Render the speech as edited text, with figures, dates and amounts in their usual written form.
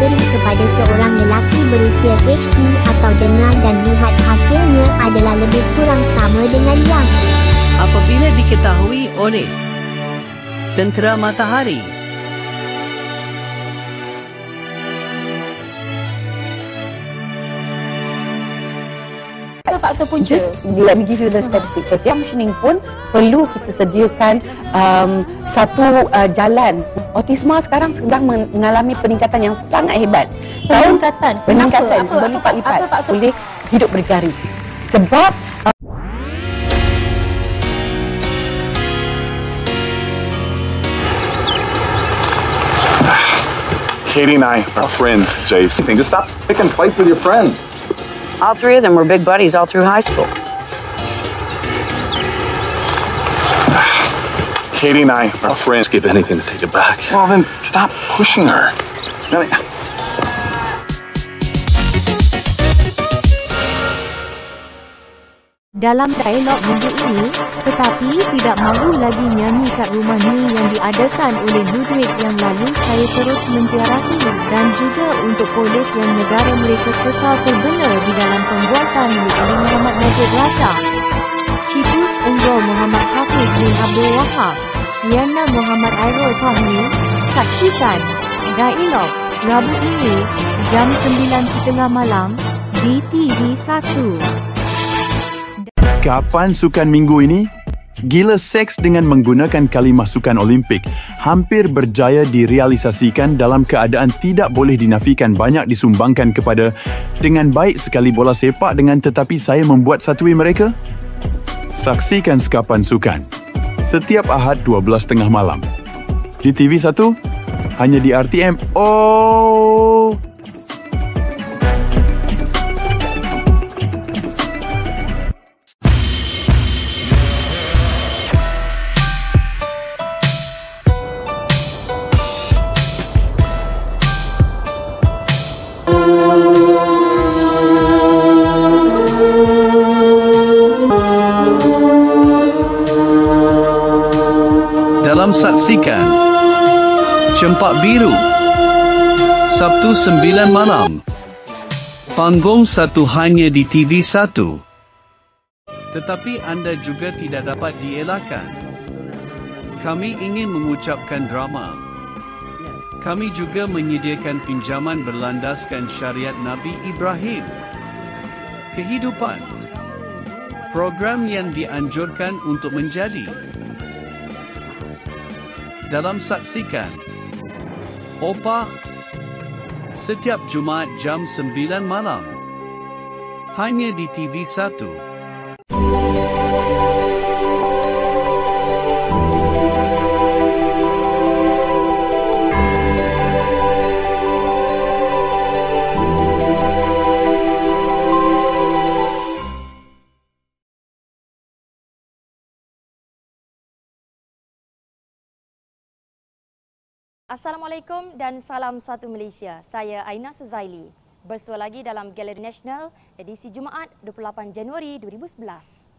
diberi kepada seorang lelaki berusia PhD atau dengar dan lihat hasilnya adalah lebih kurang sama dengan yang apabila diketahui oleh tentera matahari. Faktor punca. Just let me give you the statistics first. Yang mentioning pun perlu kita sediakan satu jalan. Autisma sekarang sedang mengalami peningkatan yang sangat hebat. Peningkatan berlipat-lipat. Boleh hidup berdikari. Sebab Katie and I are friends, Jace. Just stop picking fights with your friends. All three of them were big buddies all through high school. Katie and I are friends. Give anything to take it back. Well, then stop pushing her. Dalam dialog minggu ini, tetapi tidak mahu lagi nyanyi kat rumah ni yang diadakan oleh Ludwig yang lalu saya terus menziarahi dan juga untuk polis yang negara mereka kekal terbela di dalam pembuatan oleh Ali Muhammad Najib Razak, Citus Unggul Muhammad Hafiz bin Abdul Wahab, Liana Muhammad Airul Fahmi. Saksikan dialog Rabu ini jam 9.30 malam di TV1. Kapan sukan minggu ini? Gila seks dengan menggunakan kalimah sukan Olimpik hampir berjaya direalisasikan dalam keadaan tidak boleh dinafikan banyak disumbangkan kepada dengan baik sekali bola sepak dengan tetapi saya membuat satui mereka? Saksikan Sekapan Sukan setiap Ahad 12.30 malam di TV1 hanya di RTM. Oh! Dalam saksikan Cempak Biru Sabtu 9 malam Panggung 1 hanya di TV1. Tetapi anda juga tidak dapat dielakkan. Kami ingin mengucapkan drama. Kami juga menyediakan pinjaman berlandaskan syariat Nabi Ibrahim. Kehidupan. Program yang dianjurkan untuk menjadi. Dalam saksikan Opa setiap Jumaat jam 9 malam hanya di TV1. Assalamualaikum dan salam satu Malaysia. Saya Aina Suzaili. Bersua lagi dalam Galeri Nasional edisi Jumaat 28 Januari 2011.